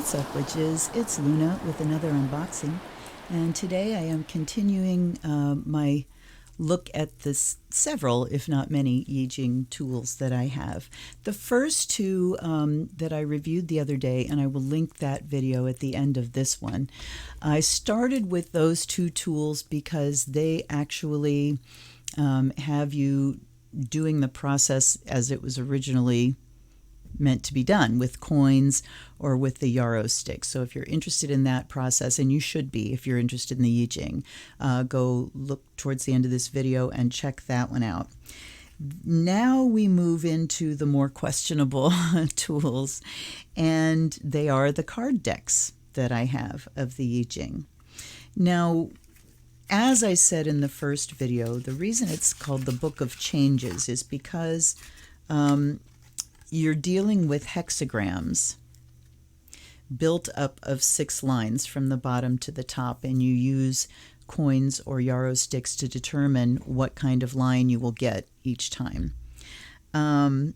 What's up, witches? It's Luna with another unboxing, and today I am continuing my look at the several, if not many, Yijing tools that I have. The first two that I reviewed the other day, and I will link that video at the end of this one. I started with those two tools because they actually have you doing the process as it was originally meant to be done, with coins or with the yarrow stick. So if you're interested in that process, and you should be if you're interested in the I Ching, go look towards the end of this video and check that one out. Now we move into the more questionable tools, and they are the card decks that I have of the I Ching. Now, as I said in the first video, the reason it's called the Book of Changes is because you're dealing with hexagrams built up of 6 lines from the bottom to the top, and you use coins or yarrow sticks to determine what kind of line you will get each time. And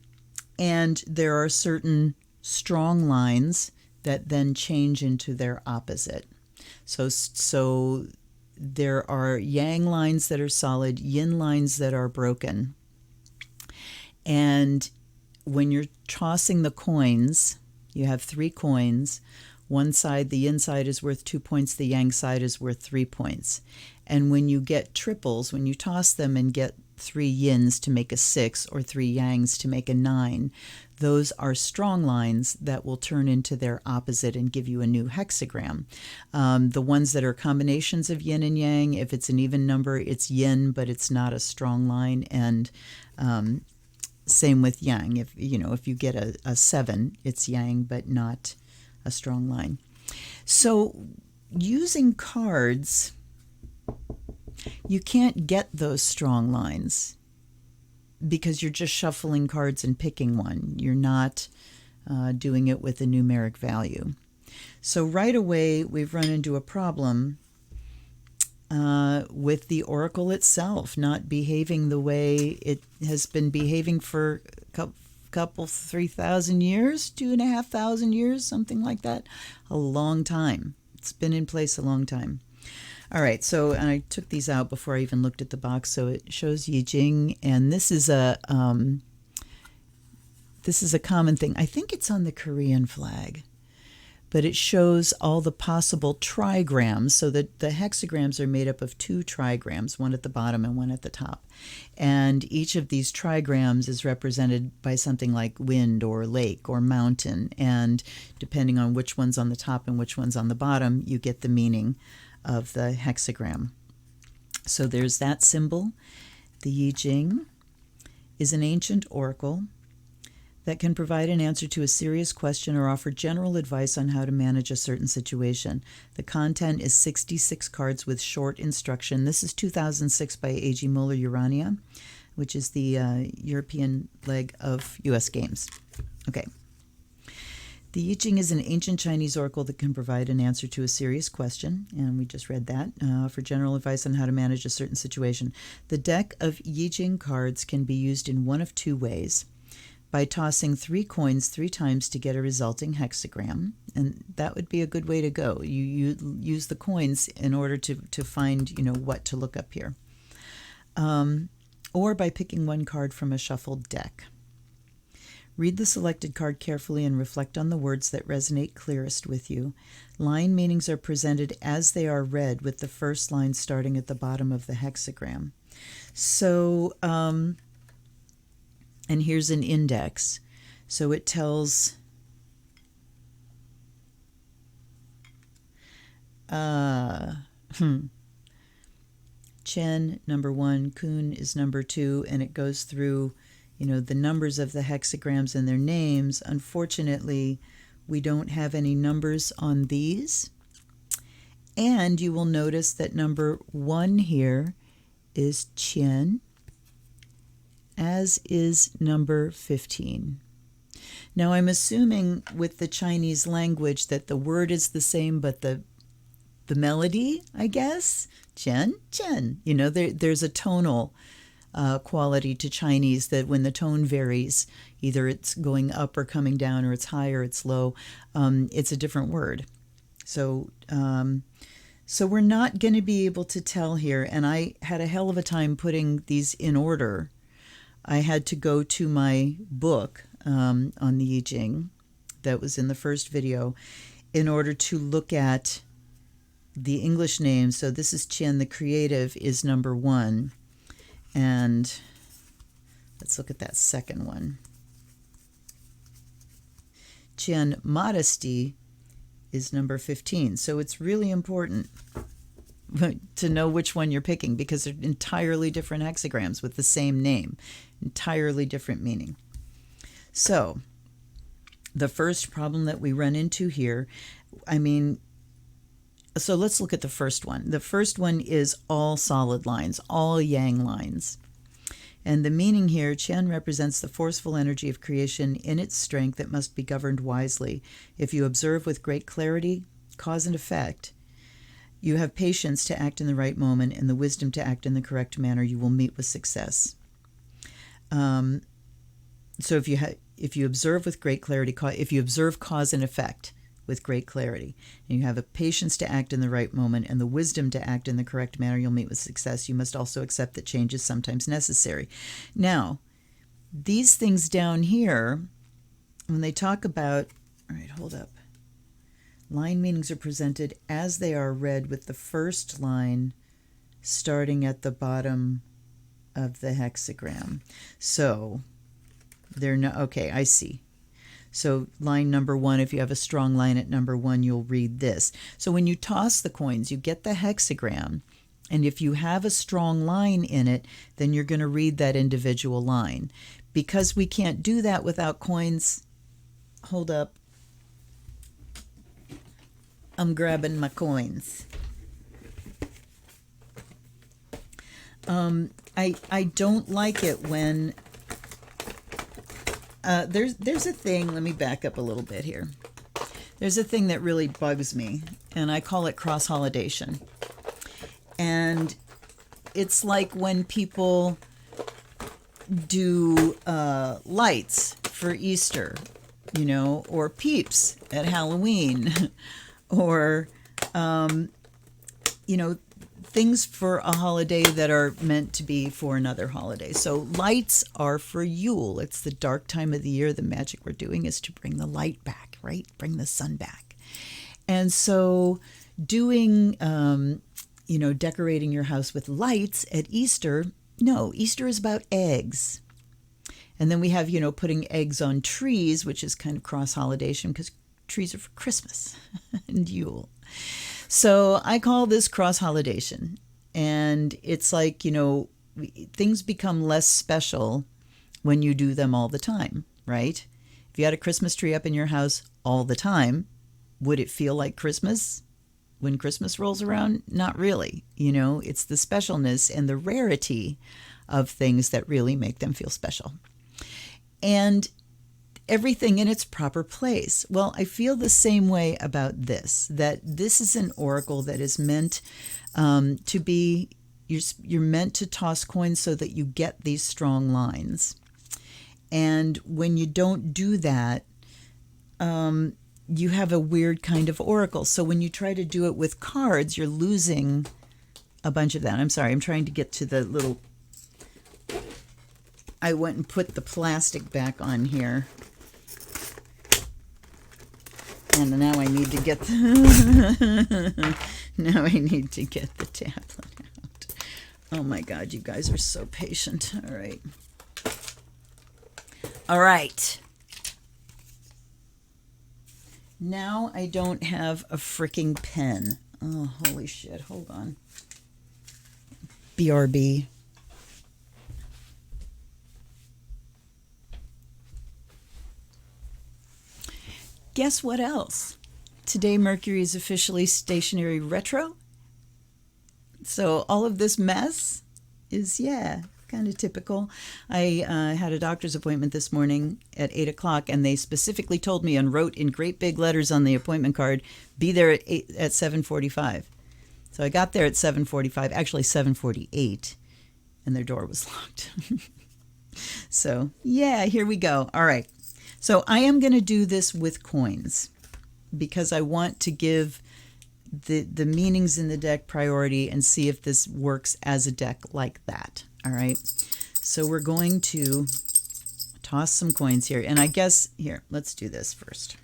there are certain strong lines that then change into their opposite. So there are yang lines that are solid, yin lines that are broken. And when you're tossing the coins, you have 3 coins. One side, the yin side, is worth 2 points. The yang side is worth 3 points. And when you get triples, when you toss them and get 3 yins to make a 6 or 3 yangs to make a 9, those are strong lines that will turn into their opposite and give you a new hexagram. The ones that are combinations of yin and yang, if it's an even number, it's yin, but it's not a strong line. And same with yang. If you get a 7, it's yang, but not a strong line. So using cards, you can't get those strong lines because you're just shuffling cards and picking one. You're not doing it with a numeric value. So right away, we've run into a problem with the oracle itself not behaving the way it has been behaving for a couple 3,000 years, 2,500 years, something like that. A long time. It's been in place a long time. All right, so and I took these out before I even looked at the box. So it shows Yijing, and this is a common thing. I think it's on the Korean flag, but it shows all the possible trigrams, so that the hexagrams are made up of 2 trigrams, one at the bottom and one at the top. And each of these trigrams is represented by something like wind or lake or mountain. And depending on which one's on the top and which one's on the bottom, you get the meaning of the hexagram. So there's that symbol. The Yijing is an ancient oracle that can provide an answer to a serious question or offer general advice on how to manage a certain situation. The content is 66 cards with short instruction. This is 2006 by AGMueller Urania, which is the European leg of US Games. Okay. The I Ching is an ancient Chinese oracle that can provide an answer to a serious question, and we just read that, for general advice on how to manage a certain situation. The deck of I Ching cards can be used in one of 2 ways: by tossing 3 coins 3 times to get a resulting hexagram, and that would be a good way to go. You use the coins in order to find what to look up here, or by picking 1 card from a shuffled deck. Read the selected card carefully and reflect on the words that resonate clearest with you. Line meanings are presented as they are read, with the first line starting at the bottom of the hexagram. So and here's an index. So it tells Chen, number 1, Kun is number 2, and it goes through the numbers of the hexagrams and their names. Unfortunately, we don't have any numbers on these. And you will notice that number 1 here is Qian, as is number 15. Now, I'm assuming with the Chinese language that the word is the same, but the melody, I guess, Chen, Chen, there's a tonal quality to Chinese, that when the tone varies, either it's going up or coming down, or it's high or it's low, it's a different word. So we're not going to be able to tell here. And I had a hell of a time putting these in order. I had to go to my book on the I Ching that was in the first video in order to look at the English names. So this is Qian, the creative, is number 1. And let's look at that second one. Qian, modesty, is number 15. So it's really important to know which one you're picking, because they're entirely different hexagrams with the same name, entirely different meaning. So the first problem that we run into here, so let's look at the first one. The first one is all solid lines, all yang lines. And the meaning here, Qian represents the forceful energy of creation in its strength that must be governed wisely. If you observe with great clarity, cause and effect, you have patience to act in the right moment and the wisdom to act in the correct manner, you will meet with success. So if you observe with great clarity, if you observe cause and effect with great clarity, and you have a patience to act in the right moment and the wisdom to act in the correct manner, you'll meet with success. You must also accept that change is sometimes necessary. Now, these things down here, when they talk about, all right, hold up. Line meanings are presented as they are read, with the first line starting at the bottom of the hexagram. So they're not, okay, I see. So line number 1, if you have a strong line at number 1, you'll read this. So when you toss the coins, you get the hexagram. And if you have a strong line in it, then you're going to read that individual line. Because we can't do that without coins, hold up. I'm grabbing my coins. I don't like it when there's a thing, let me back up a little bit here. There's a thing that really bugs me, and I call it cross-holidation. And it's like when people do lights for Easter, or peeps at Halloween, or, things for a holiday that are meant to be for another holiday. So lights are for Yule. It's the dark time of the year. The magic we're doing is to bring the light back, right? Bring the sun back. And so doing, decorating your house with lights at Easter, no, Easter is about eggs. And then we have, putting eggs on trees, which is kind of cross-holidation because trees are for Christmas and Yule. So I call this cross-holidation. And it's like, things become less special when you do them all the time, right? If you had a Christmas tree up in your house all the time, would it feel like Christmas when Christmas rolls around? Not really. It's the specialness and the rarity of things that really make them feel special. And everything in its proper place. Well, I feel the same way about this, that this is an oracle that is meant to be, you're meant to toss coins so that you get these strong lines. And when you don't do that, you have a weird kind of oracle. So when you try to do it with cards, you're losing a bunch of that. I'm sorry, I'm trying to get to the little, I went and put the plastic back on here. And now I need to get the now I need to get the tablet out. Oh my God, you guys are so patient. All right. All right. Now I don't have a freaking pen. Oh, holy shit. Hold on. BRB. Guess what else? Today Mercury is officially stationary retro. So all of this mess is, kind of typical. I had a doctor's appointment this morning at 8 o'clock, and they specifically told me and wrote in great big letters on the appointment card, be there at 7:45. So I got there at 7:45, actually 7:48. and their door was locked. So, yeah, here we go. All right. So I am going to do this with coins because I want to give the meanings in the deck priority and see if this works as a deck like that. All right. So we're going to toss some coins here. And I guess, here, let's do this first.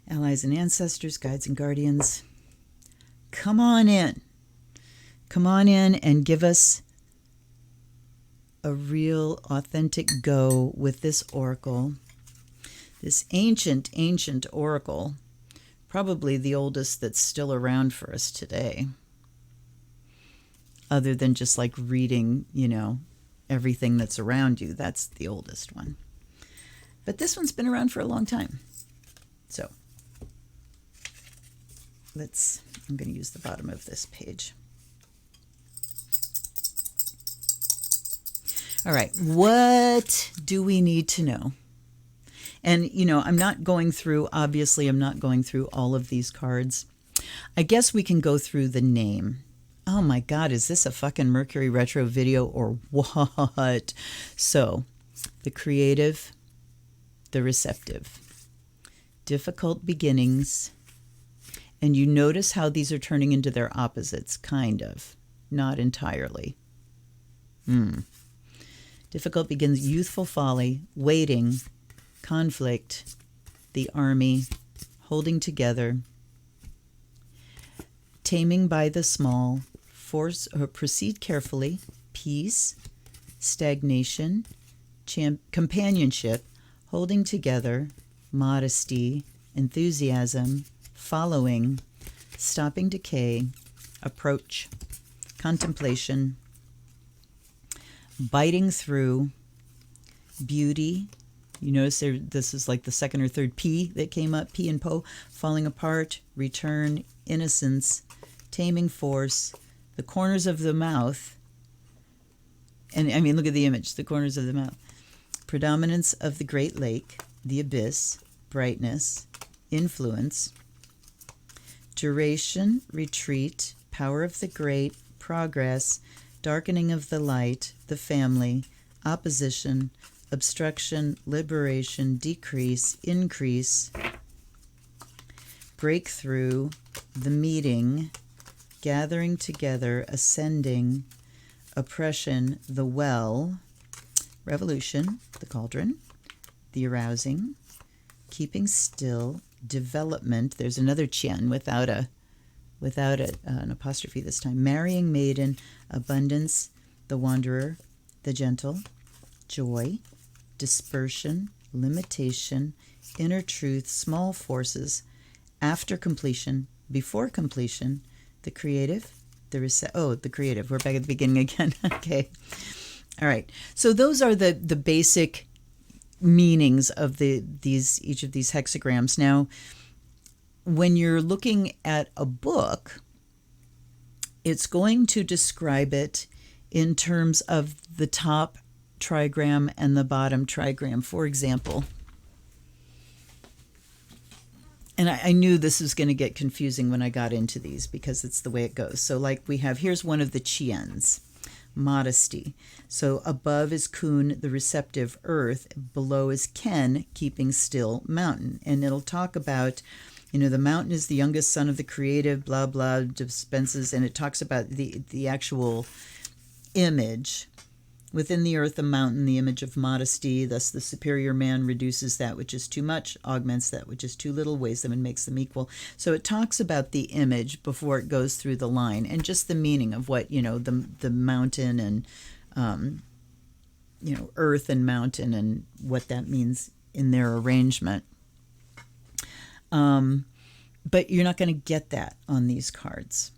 Allies and ancestors, guides and guardians, come on in. Come on in and give us a real authentic go with this oracle. This ancient, ancient oracle, probably the oldest that's still around for us today. Other than just like reading, you know, everything that's around you. That's the oldest one. But this one's been around for a long time. So I'm going to use the bottom of this page. All right, what do we need to know? And, you know, I'm not going through all of these cards. I guess we can go through the name. Oh my God, is this a fucking Mercury retro video or what? So, the creative, the receptive, difficult beginnings, and you notice how these are turning into their opposites, kind of, not entirely. Difficult begins, youthful folly, waiting, conflict, the army, holding together, taming by the small, force or proceed carefully, peace, stagnation, companionship, holding together, modesty, enthusiasm, following, stopping decay, approach, contemplation, biting through, beauty. You notice this is like the second or third P that came up, P and Po, falling apart, return, innocence, taming force, the corners of the mouth. And I mean, look at the image, the corners of the mouth. Predominance of the Great Lake, the abyss, brightness, influence, duration, retreat, power of the great, progress, darkening of the light, the family, opposition, obstruction, liberation, decrease, increase, breakthrough, the meeting, gathering together, ascending, oppression, the well, revolution, the cauldron, the arousing, keeping still, development. There's another Chien without an apostrophe this time. Marrying maiden, abundance, the wanderer, the gentle, joy, dispersion, limitation, inner truth, small forces, after completion, before completion, the creative, the creative. We're back at the beginning again. Okay. All right. So those are the basic meanings of each of these hexagrams. Now, when you're looking at a book, it's going to describe it in terms of the top trigram and the bottom trigram. For example, and I knew this was going to get confusing when I got into these because it's the way it goes. So like here's one of the Chiens, modesty. So above is Kun, the receptive earth. Below is Ken, keeping still, mountain. And it'll talk about, you know, the mountain is the youngest son of the creative, blah, blah, dispenses. And it talks about the actual image. Within the earth, a mountain, the image of modesty. Thus the superior man reduces that which is too much, augments that which is too little, weighs them and makes them equal. So it talks about the image before it goes through the line and just the meaning of what, you know, the mountain and, you know, earth and mountain and what that means in their arrangement. But you're not going to get that on these cards.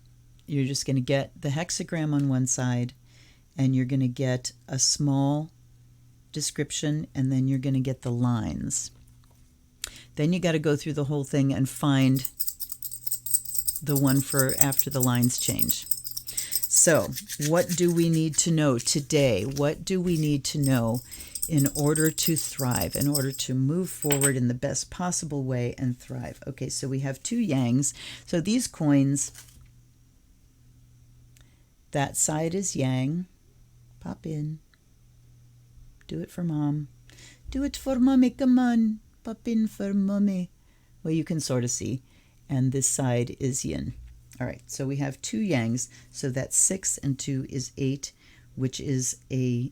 You're just going to get the hexagram on one side, and you're going to get a small description, and then you're going to get the lines. Then you got to go through the whole thing and find the one for after the lines change. So what do we need to know today? What do we need to know in order to thrive, in order to move forward in the best possible way and thrive? Okay, so we have two Yangs. So these coins That side is yang. Pop in. Do it for mom. Do it for mommy, come on. Pop in for mommy. Well, you can sort of see. And this side is yin. All right, so we have 2 yangs. So that's 6 and 2 is 8, which is a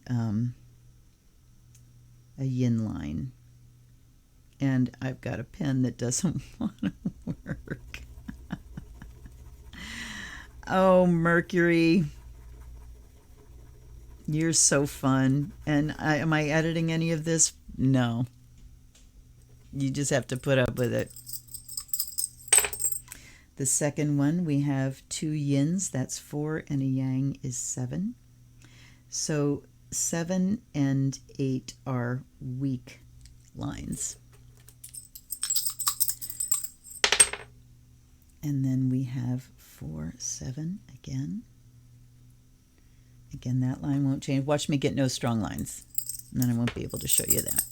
yin line. And I've got a pen that doesn't want to work. Oh, Mercury. You're so fun. And am I editing any of this? No. You just have to put up with it. The second one, we have 2 yins. That's 4, and a yang is 7. So 7 and 8 are weak lines. And then we have 4, 7 again. Again, that line won't change. Watch me get no strong lines, and then I won't be able to show you that.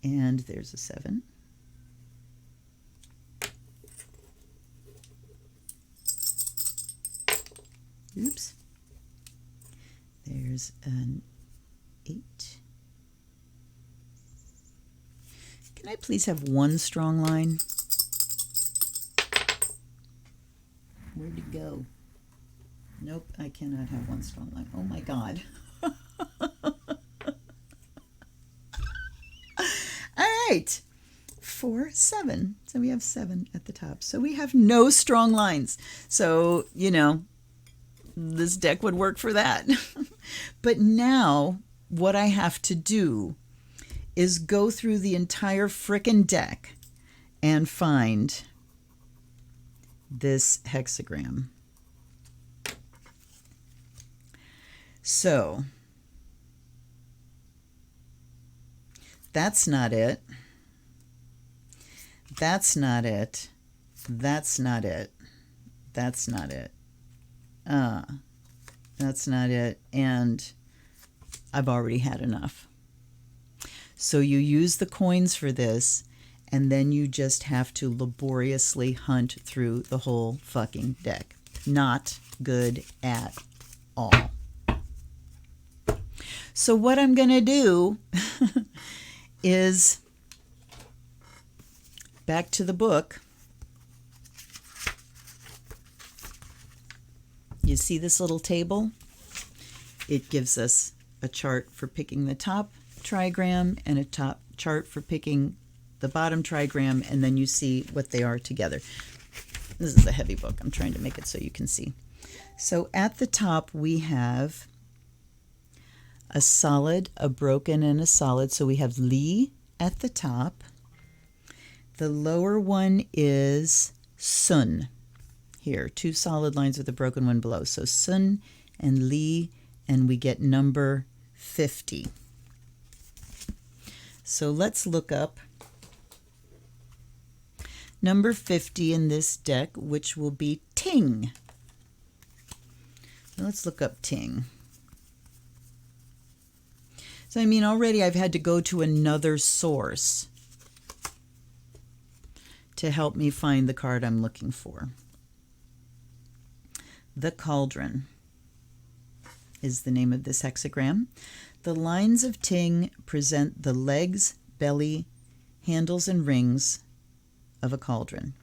And there's a 7. Oops. There's an 8. Can I please have one strong line? Where'd it go? Nope, I cannot have one strong line. Oh my God. All right. 4, 7. So we have 7 at the top. So we have no strong lines. So, you know, this deck would work for that. But now what I have to do is go through the entire frickin' deck and find this hexagram. So that's not it. That's not it. That's not it. That's not it. That's not it. And I've already had enough. So you use the coins for this, and then you just have to laboriously hunt through the whole fucking deck. Not good at all. So what I'm going to do is back to the book. You see this little table? It gives us a chart for picking the top trigram and a top chart for picking the bottom trigram, and then you see what they are together. This is a heavy book. I'm trying to make it so you can see. So at the top we have a solid, a broken, and a solid. So we have Li at the top. The lower one is Sun. Here, 2 solid lines with a broken one below. So Sun and Li, and we get number 50. So let's look up number 50 in this deck, which will be Ting. Now let's look up Ting. So, I mean, already I've had to go to another source to help me find the card I'm looking for. The Cauldron is the name of this hexagram. The lines of Ting present the legs, belly, handles, and rings of a cauldron.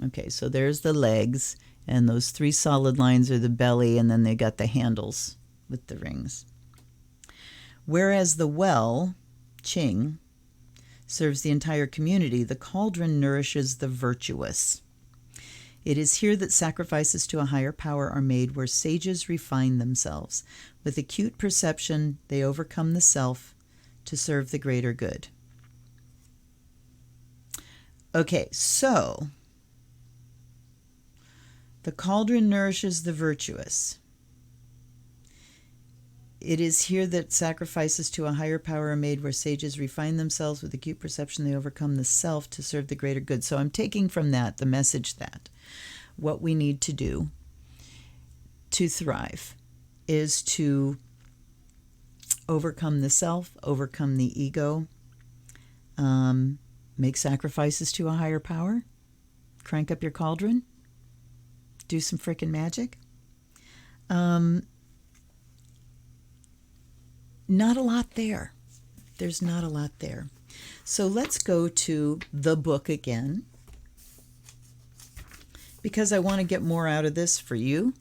Okay, so there's the legs, and those 3 solid lines are the belly, and then they got the handles with the rings. Whereas the well, Ching, serves the entire community, the cauldron nourishes the virtuous. It is here that sacrifices to a higher power are made, where sages refine themselves. With acute perception, they overcome the self to serve the greater good. Okay, so the cauldron nourishes the virtuous. It is here that sacrifices to a higher power are made, where sages refine themselves. With acute perception, they overcome the self to serve the greater good. So I'm taking from that the message that what we need to do to thrive is to overcome the self, overcome the ego, make sacrifices to a higher power, crank up your cauldron, do some frickin' magic. not a lot there. There's not a lot there. So let's go to the book again, because I want to get more out of this for you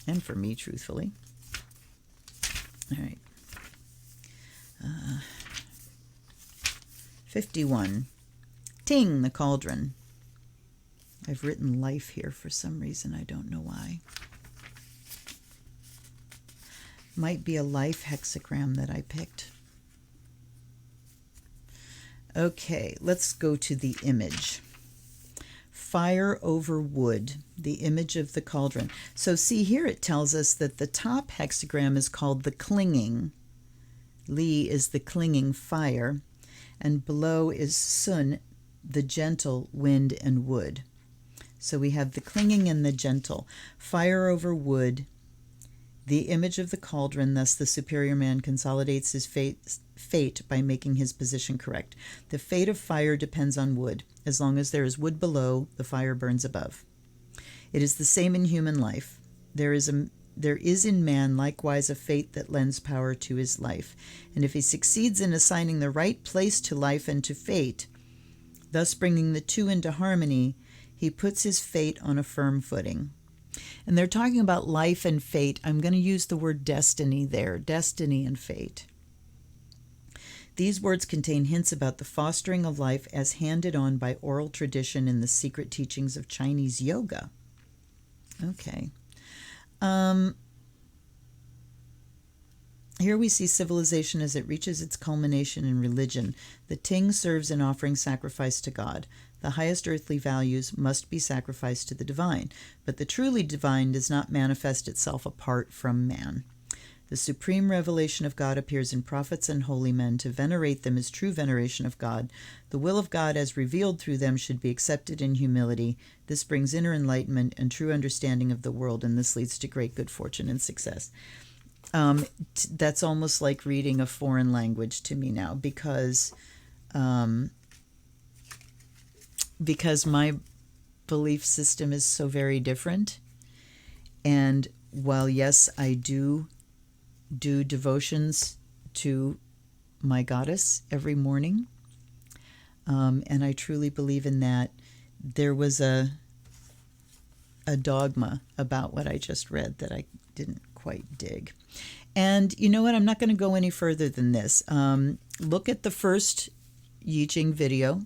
and for me, truthfully. All right. 51. Ting, the Cauldron. I've written life here for some reason. I don't know why. Might be a life hexagram that I picked. Okay, let's go to the image. Fire over wood, the image of the cauldron. So see here it tells us that the top hexagram is called the clinging. Li is the clinging fire, and below is Sun, the gentle wind and wood. So we have the clinging and the gentle. Fire over wood, the image of the cauldron, thus the superior man consolidates his fate by making his position correct. The fate of fire depends on wood. As long as there is wood below, the fire burns above. It is the same in human life. There is in man likewise a fate that lends power to his life. And if he succeeds in assigning the right place to life and to fate, thus bringing the two into harmony, he puts his fate on a firm footing. And they're talking about life and fate. I'm going to use the word destiny there, destiny and fate. These words contain hints about the fostering of life as handed on by oral tradition in the secret teachings of Chinese yoga. Okay. Here we see civilization as it reaches its culmination in religion. The Ting serves in offering sacrifice to God. The highest earthly values must be sacrificed to the divine, but the truly divine does not manifest itself apart from man. The supreme revelation of God appears in prophets and holy men. To venerate them is true veneration of God. The will of God as revealed through them should be accepted in humility. This brings inner enlightenment and true understanding of the world, and this leads to great good fortune and success. That's almost like reading a foreign language to me now, because my belief system is so very different. And while, yes, I do devotions to my goddess every morning, and I truly believe in that, there was a dogma about what I just read that I didn't quite dig. And you know what? I'm not going to go any further than this. Look at the first I Ching video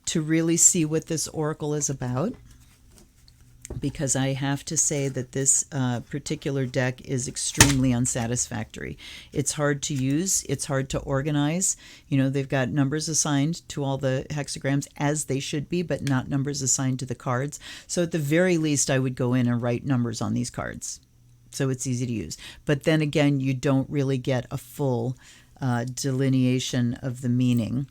to really see what this oracle is about, because I have to say that this particular deck is extremely unsatisfactory. It's hard to use. It's hard to organize. You know, they've got numbers assigned to all the hexagrams as they should be, but not numbers assigned to the cards. So at the very least, I would go in and write numbers on these cards, so it's easy to use. But then again, you don't really get a full delineation of the meaning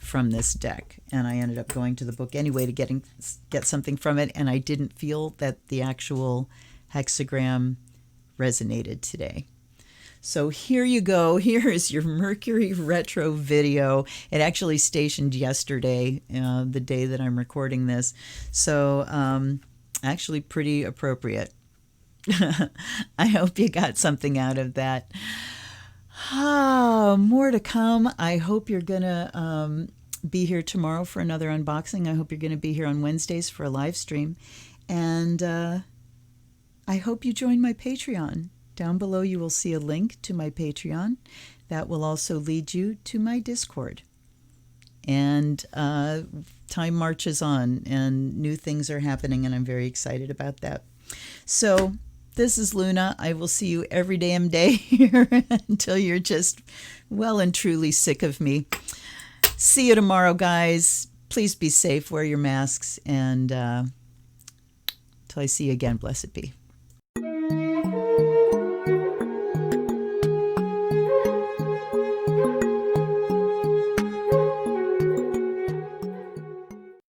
from this deck. And I ended up going to the book anyway to get something from it, and I didn't feel that the actual hexagram resonated today. So here you go. Here is your Mercury retro video. It actually stationed yesterday, the day that I'm recording this. So actually pretty appropriate. I hope you got something out of that. More to come. I hope you're going to be here tomorrow for another unboxing. I hope you're going to be here on Wednesdays for a live stream. And I hope you join my Patreon. Down below you will see a link to my Patreon. That will also lead you to my Discord. And time marches on, and new things are happening, and I'm very excited about that. So this is Luna. I will see you every damn day here until you're just well and truly sick of me. See you tomorrow, guys. Please be safe, wear your masks, and till I see you again, blessed be.